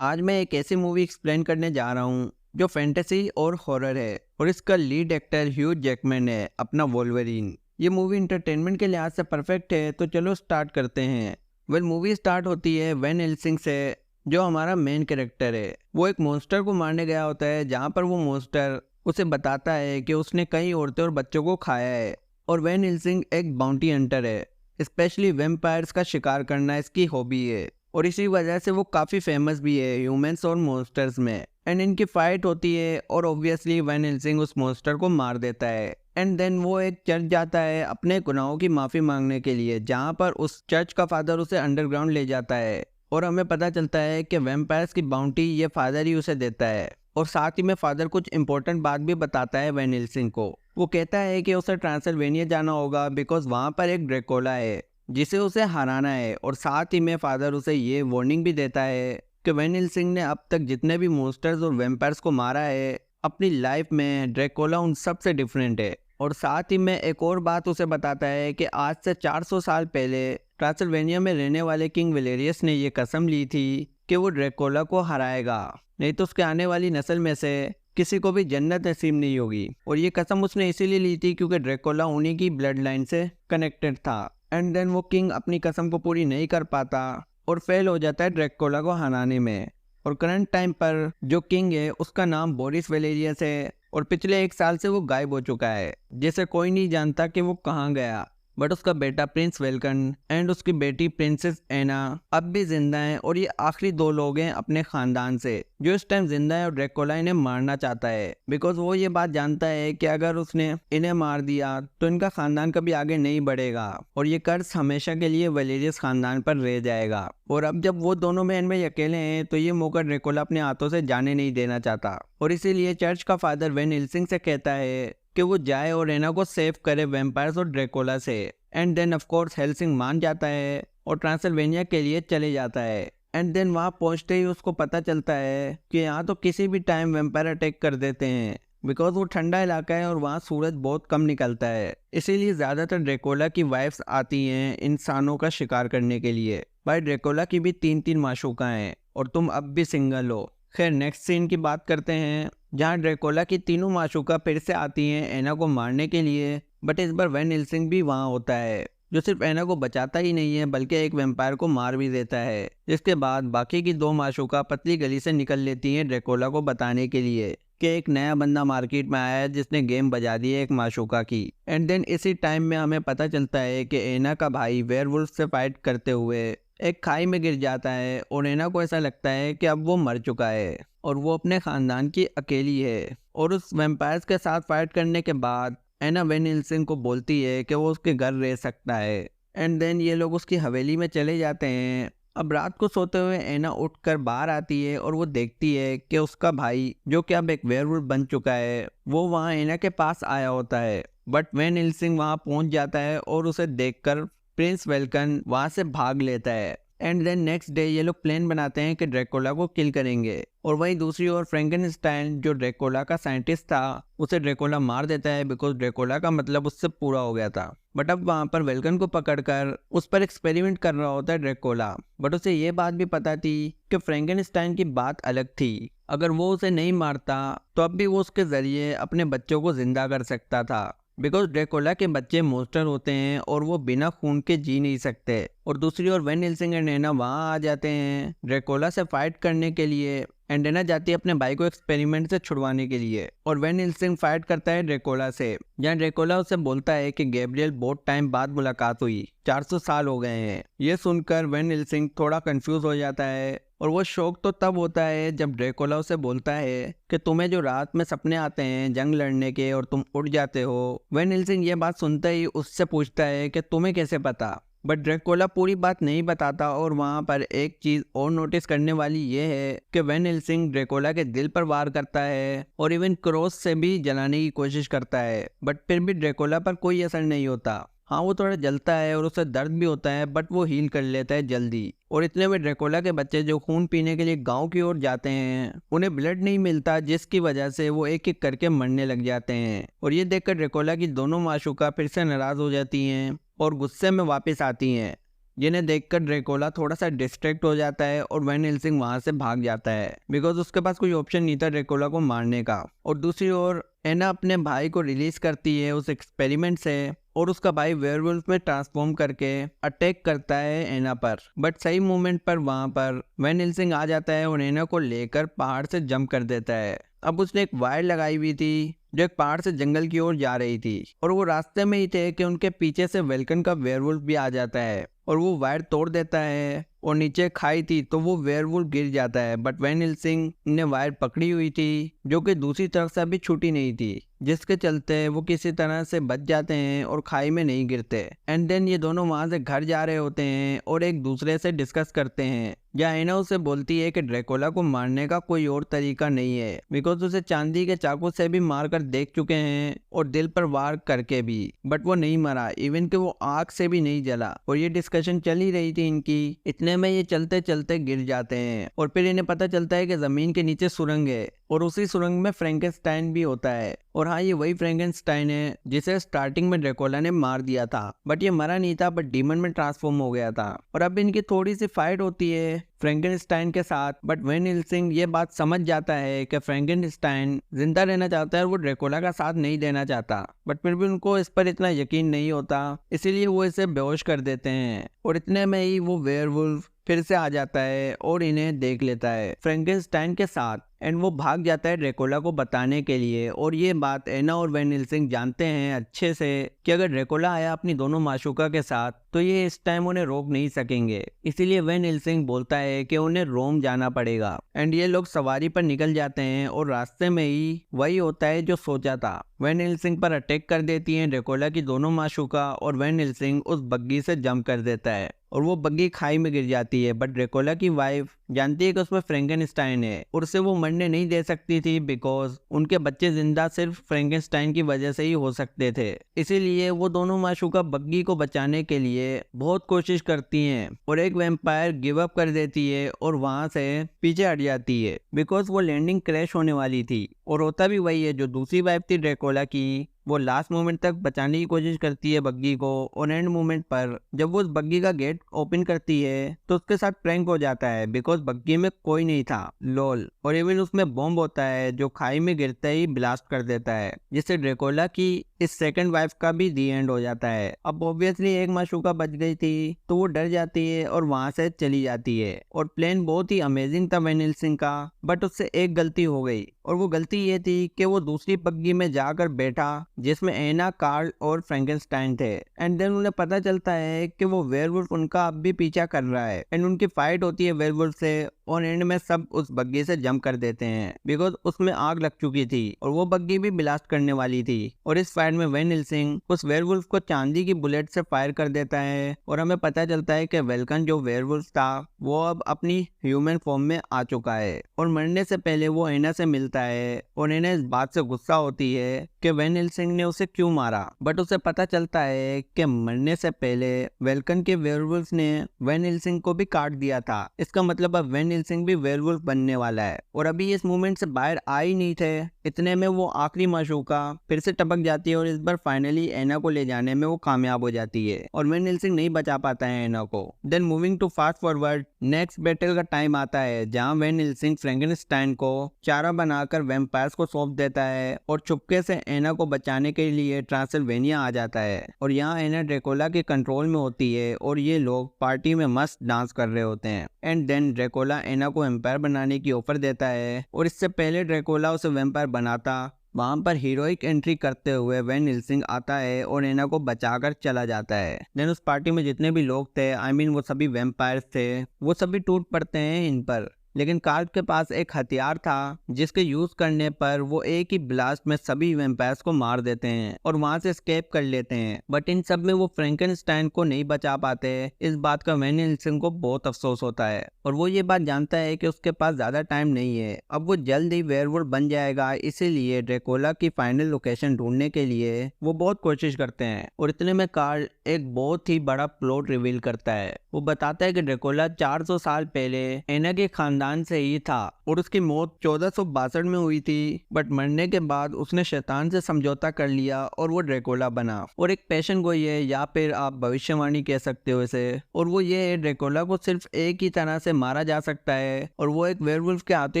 आज मैं एक ऐसी मूवी एक्सप्लेन करने जा रहा हूँ जो फैंटेसी और हॉरर है और इसका लीड एक्टर ह्यू जैकमैन है अपना वोल्वरीन। ये मूवी इंटरटेनमेंट के लिहाज से परफेक्ट है, तो चलो स्टार्ट करते हैं। मूवी स्टार्ट होती है वैन हेल्सिंग से, जो हमारा मेन कैरेक्टर है। वो एक मॉन्स्टर को मारने गया होता है, जहाँ पर वो मॉन्स्टर उसे बताता है कि उसने कई औरतें और बच्चों को खाया है। और वैन हेल्सिंग एक बाउंटी हंटर है, स्पेशली वेम्पायर्स का शिकार करना इसकी हॉबी है। और इसी वजह से वो काफ़ी फेमस भी है ह्यूमंस और मॉन्स्टर्स में। एंड इनकी फाइट होती है और ऑब्वियसली वैन हेल्सिंग उस मॉन्स्टर को मार देता है। एंड देन वो एक चर्च जाता है अपने गुनाहों की माफ़ी मांगने के लिए, जहाँ पर उस चर्च का फादर उसे अंडरग्राउंड ले जाता है। और हमें पता चलता है कि वैम्पायर्स की बाउंटी ये फादर ही उसे देता है। और साथ ही में फादर कुछ इंपॉर्टेंट बात भी बताता है वैन हेल्सिंग को। वो कहता है कि उसे ट्रांसिल्वेनिया जाना होगा बिकॉज वहाँ पर एक ड्रैकुला है जिसे उसे हराना है। और साथ ही में फादर उसे ये वार्निंग भी देता है कि वैन हेल्सिंग ने अब तक जितने भी मॉन्स्टर्स और वैम्पायर्स को मारा है अपनी लाइफ में, ड्रैकुला उन सब से डिफरेंट है। और साथ ही में एक और बात उसे बताता है कि आज से 400 साल पहले ट्रांसिल्वेनिया में रहने वाले किंग वेलेरियस ने ये कसम ली थी कि वो ड्रैकुला को हराएगा, नहीं तो उसके आने वाली नस्ल में से किसी को भी जन्नत नसीब नहीं होगी। और ये कसम उसने इसीलिए ली थी क्योंकि ड्रैकुला उन्हीं की ब्लड लाइन से कनेक्टेड था। एंड देन वो किंग अपनी कसम को पूरी नहीं कर पाता और फेल हो जाता है ड्रैकुला को हराने में। और करंट टाइम पर जो किंग है उसका नाम बोरिस वेलेरियस है और पिछले 1 साल से वो गायब हो चुका है, जिसे कोई नहीं जानता कि वो कहाँ गया। बट उसका बेटा प्रिंस वेल्कन एंड उसकी बेटी प्रिंसेस एना अब भी जिंदा हैं और ये आखिरी 2 लोग हैं अपने खानदान से जो इस टाइम जिंदा है। और ड्रैकुला इन्हें मारना चाहता है बिकॉज वो ये बात जानता है कि अगर उसने इन्हें मार दिया तो इनका खानदान कभी आगे नहीं बढ़ेगा और ये कर्ज हमेशा के लिए वेलेरियस खानदान पर रह जाएगा। और अब जब वो दोनों बहन भाई अकेले हैं तो ये मौका ड्रैकुला अपने हाथों से जाने नहीं देना चाहता। और इसीलिए चर्च का फादर वैन हेल्सिंग से कहता है कि वो जाए और एना को सेव करे वैम्पायर्स और ड्रैकुला से। And then of course Helsing मान जाता है और ट्रांसिल्वेनिया के लिए चले जाता है। एंड देन वहाँ पहुँचते ही उसको पता चलता है कि यहाँ तो किसी भी टाइम वैम्पायर अटैक कर देते हैं बिकॉज वो ठंडा इलाका है और वहाँ सूरज बहुत कम निकलता है। इसीलिए ज़्यादातर ड्रैकुला की वाइफ्स आती हैं इंसानों का शिकार करने के लिए। भाई ड्रैकुला की भी 3-3 माशूका हैं और तुम अब भी सिंगल हो। खैर नेक्स्ट सीन की बात करते हैं, जहाँ ड्रैकुला की तीनों माशूका फिर से आती हैं एना को मारने के लिए। बट इस बार वैन हेल्सिंग भी वहाँ होता है, जो सिर्फ एना को बचाता ही नहीं है बल्कि एक वैम्पायर को मार भी देता है। जिसके बाद बाकी की 2 माशूका पतली गली से निकल लेती हैं ड्रैकुला को बताने के लिए कि एक नया बंदा मार्केट में आया है जिसने गेम बजा दी है एक माशूका की। एंड देन इसी टाइम में हमें पता चलता है कि एना का भाई वेयरवुल्फ से फाइट करते हुए एक खाई में गिर जाता है और एना को ऐसा लगता है कि अब वो मर चुका है और वो अपने खानदान की अकेली है। और उस वैम्पायर्स के साथ फाइट करने के बाद एना वैन हेल्सिंग को बोलती है कि वो उसके घर रह सकता है। एंड देन ये लोग उसकी हवेली में चले जाते हैं। अब रात को सोते हुए एना उठकर बाहर आती है और वो देखती है कि उसका भाई, जो कि अब एक वेयरवुल्फ बन चुका है, वो वहाँ एना के पास आया होता है। बट वैन हेल्सिंग वहाँ पहुँच जाता है और उसे देखकर प्रिंस वेल्कन वहाँ से भाग लेता है। एंड देन नेक्स्ट डे ये लोग प्लान बनाते हैं कि ड्रैकुला को किल करेंगे। और वहीं दूसरी ओर फ्रैंकेनस्टाइन, जो ड्रैकुला का साइंटिस्ट था, उसे ड्रैकुला मार देता है बिकॉज ड्रैकुला का मतलब उससे पूरा हो गया था। बट अब वहाँ पर वेल्कन को पकड़कर उस पर एक्सपेरिमेंट कर रहा होता है ड्रैकुला। बट उसे ये बात भी पता थी कि फ्रैंकेनस्टाइन की बात अलग थी, अगर वो उसे नहीं मारता तो अब भी वो उसके जरिए अपने बच्चों को जिंदा कर सकता था बिकॉज ड्रैकुला के बच्चे मॉन्स्टर होते हैं और वो बिना खून के जी नहीं सकते। और दूसरी ओर वैन हेल्सिंग एंड एना वहाँ आ जाते हैं ड्रैकुला से फाइट करने के लिए। एंड एना जाती है अपने भाई को एक्सपेरिमेंट से छुड़वाने के लिए और वैन हेल्सिंग फाइट करता है ड्रैकुला से, जहाँ ड्रैकुला उसे बोलता है कि गैब्रियल बहुत टाइम बाद मुलाकात हुई, 400 साल हो गए हैं। ये सुनकर वैन हेल्सिंग थोड़ा कंफ्यूज हो जाता है और वो शौक तो तब होता है जब ड्रैकुला उसे बोलता है कि तुम्हें जो रात में सपने आते हैं जंग लड़ने के और तुम उड़ जाते हो। वैन हेल्सिंग ये बात सुनते ही उससे पूछता है कि तुम्हें कैसे पता। बट ड्रैकुला पूरी बात नहीं बताता। और वहाँ पर एक चीज़ और नोटिस करने वाली ये है कि वैन हेल्सिंग ड्रैकुला के दिल पर वार करता है और इवन क्रॉस से भी जलाने की कोशिश करता है, बट फिर भी ड्रैकुला पर कोई असर नहीं होता। हाँ वो थोड़ा जलता है और उसे दर्द भी होता है बट वो हील कर लेता है जल्दी। और इतने में ड्रैकुला के बच्चे जो खून पीने के लिए गांव की ओर जाते हैं, उन्हें ब्लड नहीं मिलता जिसकी वजह से वो एक एक करके मरने लग जाते हैं। और ये देखकर ड्रैकुला की दोनों माशूका फिर से नाराज हो जाती हैं और गुस्से में वापस आती हैं। जिन्हें देखकर ड्रेकोला थोड़ा सा डिस्ट्रैक्ट हो जाता है और वैन हेल्सिंग वहां से भाग जाता है बिकॉज उसके पास कोई ऑप्शन नहीं था ड्रेकोला को मारने का। और दूसरी ओर एना अपने भाई को रिलीज करती है उस एक्सपेरिमेंट से और उसका भाई वेयरवुल्फ में ट्रांसफॉर्म करके अटैक करता है एना पर। बट सही मोमेंट पर वहां पर वैन हेल्सिंग आ जाता है और एना को लेकर पहाड़ से जंप कर देता है। अब उसने एक वायर लगाई हुई थी जो एक पहाड़ से जंगल की ओर जा रही थी और वो रास्ते में ही थे कि उनके पीछे से वेल्कन का वेयरवुल्फ भी आ जाता है और वो वायर तोड़ देता है और नीचे खाई थी तो वो वेयरवुल्फ गिर जाता है। बट वैन हेल्सिंग ने वायर पकड़ी हुई थी जो कि दूसरी तरफ से अभी छूटी नहीं थी, जिसके चलते वो किसी तरह से बच जाते हैं और खाई में नहीं गिरते। एंड देन ये दोनों वहां से घर जा रहे होते हैं और एक दूसरे से डिस्कस करते हैं जहाँ एना उसे बोलती है कि ड्रेकोला को मारने का कोई और तरीका नहीं है बिकॉज उसे चांदी के चाकू से भी मार कर देख चुके हैं और दिल पर वार करके भी, बट वो नहीं मरा, इवन कि वो आग से भी नहीं जला। और ये डिस्कशन चल ही रही थी इनकी, इतने में ये चलते चलते गिर जाते हैं और फिर इन्हें पता चलता है कि जमीन के नीचे सुरंग है और उसी सुरंग में फ्रैंकेनस्टाइन भी होता है। और हाँ, ये वही फ्रैंकेनस्टाइन है जिसे स्टार्टिंग में ड्रेकोला ने मार दिया था, बट ये मरा नहीं था बट डीमन में ट्रांसफॉर्म हो गया था। और अब इनकी थोड़ी सी फाइट होती है फ्रैंकेनस्टाइन के साथ, बट वैन हेल्सिंग ये बात समझ जाता है कि फ्रैंकेनस्टाइन जिंदा रहना चाहता है और वो ड्रेकोला का साथ नहीं देना चाहता, बट फिर भी उनको इस पर इतना यकीन नहीं होता, इसीलिए वो इसे बेहोश कर देते हैं। और इतने में ही वो वेयरवुल्फ फिर से आ जाता है और इन्हें देख लेता है फ्रैंकेनस्टाइन के साथ एंड वो भाग जाता है ड्रेकोला को बताने के लिए। और ये बात एना और वैन हेल्सिंग जानते हैं अच्छे से कि अगर ड्रेकोला आया अपनी दोनों माशूका के साथ तो ये इस टाइम उन्हें रोक नहीं सकेंगे, इसीलिए वैन हेल्सिंग बोलता है कि उन्हें रोम जाना पड़ेगा। एंड ये लोग सवारी पर निकल जाते हैं और रास्ते में ही वही होता है जो सोचा था, वैन हेल्सिंग पर अटैक कर देती है ड्रेकोला की दोनों माशूका और वैन हेल्सिंग उस बग्गी से जंप कर देता है और वो बग्गी खाई में गिर जाती है। बट ड्रेकोला की वाइफ जानती है कि उसमें फ्रैंकेनस्टाइन है और उसे वो मरने नहीं दे सकती थी बिकॉज उनके बच्चे जिंदा सिर्फ फ्रैंकेनस्टाइन की वजह से ही हो सकते थे, इसीलिए वो दोनों माशूका बग्गी को बचाने के लिए बहुत कोशिश करती हैं और एक वैम्पायर गिव अप कर देती है और वहां से पीछे हट जाती है बिकॉज वो लैंडिंग क्रैश होने वाली थी। और होता भी वही है, जो दूसरी वाइफ थी ड्रेकोला की वो लास्ट मोमेंट तक बचाने की कोशिश करती है बग्गी को और एंड मोमेंट पर जब वो उस बग्गी का गेट ओपन करती है तो उसके साथ प्रैंक हो जाता है बिकॉज बग्गी में कोई नहीं था, लोल। और इवन उसमें बॉम्ब होता है जो खाई में गिरते ही ब्लास्ट कर देता है, जिससे ड्रेकोला की इस सेकंड वाइफ का भी दी एंड हो जाता है। अब ऑब्वियसली एक माशूका बच गई थी तो वो डर जाती है और वहां से चली जाती है। और प्लान बहुत ही अमेजिंग था वैन हेल्सिंग का, बट उससे एक गलती हो गई और वो गलती ये थी कि वो दूसरी बग्गी में जाकर बैठा जिसमें एना, कार्ल और फ्रैंकेनस्टाइन थे। एंड देन उन्हें पता चलता है कि वो वेयरवुल्फ उनका अब भी पीछा कर रहा है एंड उनकी फाइट होती है वेयरवुल्फ से और एंड में सब उस बग्गी से जंप कर देते हैं बिकॉज उसमें आग लग चुकी थी और वो बग्गी भी ब्लास्ट करने वाली थी। और इस फाइट में वैन हेल्सिंग उस वेयरवुल्फ को चांदी की बुलेट से फायर कर देता है और हमें पता चलता है कि वेल्कन जो वेयरवुल्फ था वो अब अपनी ह्यूमन फॉर्म में आ चुका है। और मरने से पहले वो एना से मिलता है और एना इस बात से गुस्सा होती है कि वैन हेल्सिंग ने उसे क्यों मारा, बट उसे पता चलता है कि मरने से पहले वेल्कन के वेयरवुल्फ ने वैन हेल्सिंग को भी काट दिया था। इसका मतलब अब वैन हेल्सिंग भी वेयरवुल्फ बनने वाला है और अभी इस मूवमेंट से बाहर आ ही नहीं थे। इतने में वो आखिरी माशूका फिर से टपक जाती है और इस बार फाइनली एना को ले जाने में वो कामयाब हो जाती है और वैन हेल्सिंग नहीं बचा पाता है एना को। Then moving to fast forward, next battle का टाइम आता है जहाँ वैन हेल्सिंग फ्रैंकेनस्टाइन को चारा बनाकर वैम्पायर्स को सौंप देता है और चुपके से एना को बचाने के लिए ट्रांसिल्वेनिया आ जाता है। और यहाँ एना ड्रेकोला के कंट्रोल में होती है और ये लोग पार्टी में मस्त डांस कर रहे होते हैं। एंड देन ड्रेकोला एना को वैम्पायर बनाने की ऑफर देता है और इससे पहले ड्रेकोला उसे वैम्पायर बनाता वहां पर हीरोइक एंट्री करते हुए वैन हेल्सिंग आता है और एना को बचाकर चला जाता है। देन उस पार्टी में जितने भी लोग थे, आई मीन वो सभी वैम्पायर्स थे, वो सभी टूट पड़ते हैं इन पर। लेकिन कार्ल के पास एक हथियार था जिसके यूज करने पर वो एक ही ब्लास्ट में सभी वैम्पायर्स को मार देते हैं और वहां से एस्केप कर लेते हैं। बट इन सब में वो फ्रैंकेनस्टाइन को नहीं बचा पाते। इस बात का वैन हेल्सिंग को बहुत अफसोस होता है और वो ये बात जानता है कि उसके पास ज्यादा टाइम नहीं है, अब वो जल्द ही वेयरवुल्फ बन जाएगा। इसीलिए ड्रेकोला की फाइनल लोकेशन ढूंढने के लिए वो बहुत कोशिश करते हैं। और इतने में कार्ल एक बहुत ही बड़ा प्लॉट रिवील करता है। वो बताता है कि ड्रेकोला 400 साल पहले एना के खानदान खानदान से ही था और उसकी मौत 1462 में हुई थी, बट मरने के बाद उसने शैतान से समझौता कर लिया और वो ड्रैकुला बना। और एक पैशन गोई है या फिर आप भविष्यवाणी कह सकते हो इसे, और वो ये है ड्रैकुला को सिर्फ एक ही तरह से मारा जा सकता है और वो एक वेयरवुल्फ के हाथों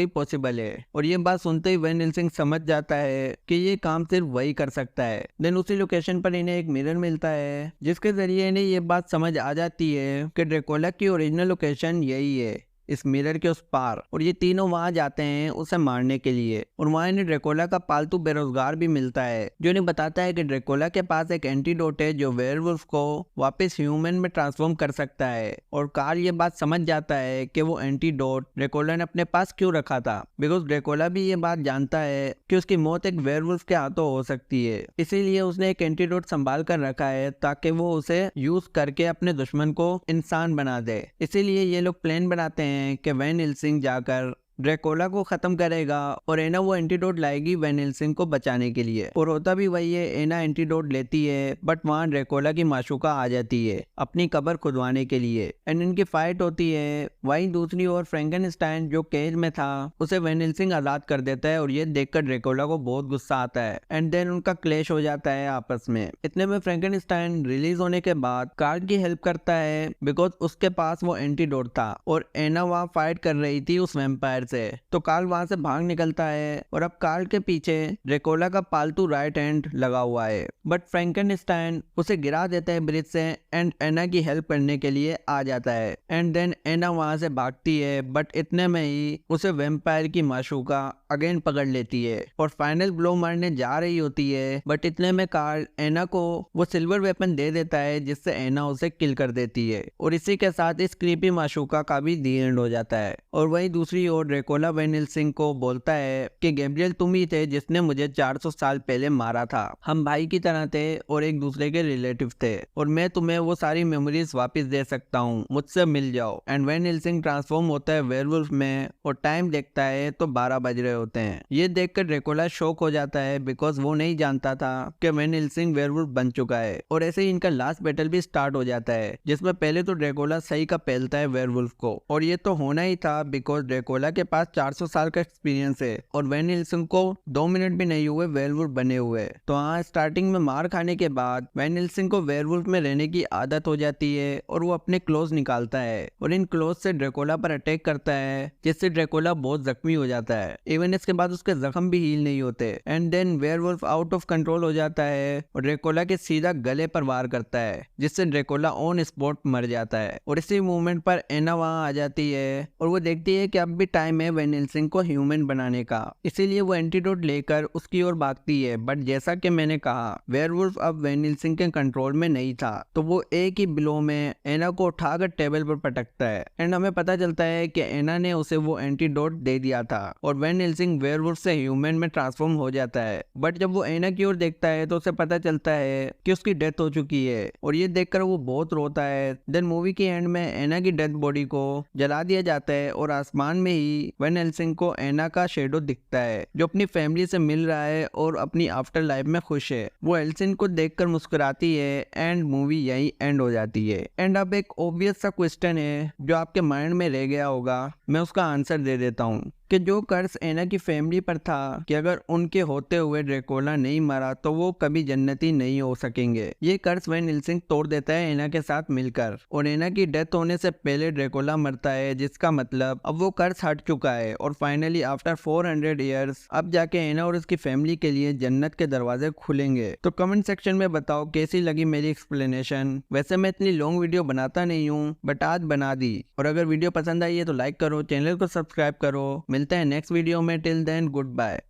ही पॉसिबल है। और ये बात सुनते ही वैन हेल्सिंग समझ जाता है कि ये काम सिर्फ वही कर सकता है। देन उसी लोकेशन पर इन्हें एक मिरर मिलता है जिसके जरिए इन्हें ये बात समझ आ जाती है कि ड्रैकुला की ओरिजिनल लोकेशन यही है, इस मिरर के उस पार। और ये तीनों वहां जाते हैं उसे मारने के लिए और वहां इन्हें ड्रैकुला का पालतू बेरोजगार भी मिलता है जो इन्हें बताता है कि ड्रैकुला के पास एक एंटीडोट है जो वेयरवुल्फ को वापस ह्यूमन में ट्रांसफॉर्म कर सकता है। और कार्ल ये बात समझ जाता है कि वो एंटीडोट ड्रैकुला ने अपने पास क्यों रखा था, बिकॉज ड्रैकुला भी ये बात जानता है कि उसकी मौत एक वेयरवुल्फ के हाथों हो सकती है, इसीलिए उसने एक एंटीडोट संभाल कर रखा है ताकि वो उसे यूज करके अपने दुश्मन को इंसान बना दे। इसीलिए ये लोग प्लान बनाते हैं कि वैन हेल्सिंग जाकर ड्रैकुला को खत्म करेगा और एना वो एंटीडोट लाएगी वैन हेल्सिंग को बचाने के लिए। और होता भी वही है, एना एंटीडोट लेती है बट वहां ड्रैकुला की माशूका आ जाती है अपनी कब्र खुदवाने के लिए एंड इनकी फाइट होती है। वहीं दूसरी ओर फ्रैंकेनस्टाइन जो केज में था उसे वैन हेल्सिंग आजाद कर देता है और ये देखकर ड्रैकुला को बहुत गुस्सा आता है एंड देन उनका क्लैश हो जाता है आपस में। इतने में फ्रैंकेनस्टाइन रिलीज होने के बाद कार्ल की हेल्प करता है बिकॉज उसके पास वो एंटीडोट था और एना वहां फाइट कर रही थी उस वैम्पायर से। तो कार्ल वहां से भाग निकलता है और अब कार्ल के पीछे ड्रैकुला का पालतू राइट हैंड लगा हुआ है, बट फ्रैंकेनस्टाइन उसे गिरा देता है ब्रिज से एंड एना की हेल्प करने के लिए आ जाता है एंड देन एना वहां से भागती है बट इतने में ही उसे वैम्पायर की माशूका अगेन पकड़ लेती है और फाइनल ब्लो मारने जा रही होती है, बट इतने में कार्ल एना को वो सिल्वर वेपन दे देता है जिससे एना उसे किल कर देती है और इसी के साथ इस क्रीपी माशूका का भी दी एंड हो जाता है। और वही दूसरी ओर ड्रैकुला वैन हेल्सिंग को बोलता है कि गैब्रियल तुम ही थे जिसने मुझे 400 साल पहले मारा था, हम भाई की तरह थे और एक दूसरे के रिलेटिव थे और मैं तुम्हें वो सारी मेमोरीज वापस दे सकता हूँ, मुझसे मिल जाओ। एंड वैन हेल्सिंग ट्रांसफॉर्म होता है वेयरवुल्फ में और टाइम देखता है तो 12 बज रहे होते हैं। ये देखकर ड्रैकुला शॉक हो जाता है बिकॉज वो नहीं जानता था कि वैन हेल्सिंग वेयरवुल्फ बन चुका है। और ऐसे ही इनका लास्ट बैटल भी स्टार्ट हो जाता है जिसमें पहले तो ड्रैकुला सही का पहलता है वेयरवुल्फ को और ये तो होना ही था बिकॉज ड्रैकुला के पास 400 साल का एक्सपीरियंस है और वैन हेल्सिंग को 2 मिनट भी नहीं हुए वेयरवुल्फ बने हुए। तो हाँ, स्टार्टिंग में मार खाने के बाद वैन हेल्सिंग को वेयरवुल्फ में रहने की आदत हो जाती है और वो अपने क्लोज निकालता है और इन क्लोज से ड्रैकुला पर अटैक करता है जिससे ड्रैकुला बहुत जख्मी हो जाता है। इवन इसके बाद उसके जख्म भी हील नहीं होते and then werewolf out of control हो जाता है और ड्रैकुला के सीधा गले पर वार करता है जिससे ड्रैकुला ऑन स्पॉट मर जाता है। और इसी मूवमेंट पर एना वहां आ जाती है और वो देखती है कि अब भी टाइम है वैन हेल्सिंग को ह्यूमन बनाने का, इसीलिए वो एंटीडोट लेकर उसकी ओर भागती है। बट जैसा कि मैंने कहा वेयरवुल्फ अब वैन हेल्सिंग के कंट्रोल में नहीं था तो वो एक ही ब्लो में एना को उठाकर टेबल पर पटकता है एंड हमें पता चलता है कि एना ने उसे वो एंटीडोट दे दिया था और वैन हेल्सिंग वेयरवुल्फ से ह्यूमन में ट्रांसफॉर्म हो जाता है। बट जब वो एना की ओर देखता है तो उसे पता चलता है कि उसकी डेथ हो चुकी है और ये देखकर वो बहुत रोता है। देन मूवी के एंड में एना की डेथ बॉडी को जला दिया जाता है और आसमान में ही वैन हेल्सिंग को एना का शेडो दिखता है जो अपनी फैमिली से मिल रहा है और अपनी आफ्टर लाइफ में खुश है। वो हेल्सिंग को देखकर मुस्कुराती है एंड मूवी यही एंड हो जाती है। एंड अब एक ऑब्वियस सा क्वेश्चन है जो आपके माइंड में रह गया होगा, मैं उसका आंसर दे देता हूँ कि जो कर्ज एना की फैमिली पर था कि अगर उनके होते हुए ड्रैकुला नहीं मरा तो वो कभी जन्नती नहीं हो सकेंगे, ये कर्ज वैन हेल्सिंग तोड़ देता है एना के साथ मिलकर और एना की डेथ होने से पहले ड्रैकुला मरता है जिसका मतलब अब वो कर्ज हट चुका है और फाइनली आफ्टर 400 ईयर्स अब जाके एना और उसकी फैमिली के लिए जन्नत के दरवाजे खुलेंगे। तो कमेंट सेक्शन में बताओ कैसी लगी मेरी एक्सप्लेनेशन। वैसे मैं इतनी लॉन्ग वीडियो बनाता नहीं हूँ बट आज बना दी। और अगर वीडियो पसंद आई है तो लाइक करो, चैनल को सब्सक्राइब करो। मिलते हैं नेक्स्ट वीडियो में, टिल देन गुड बाय।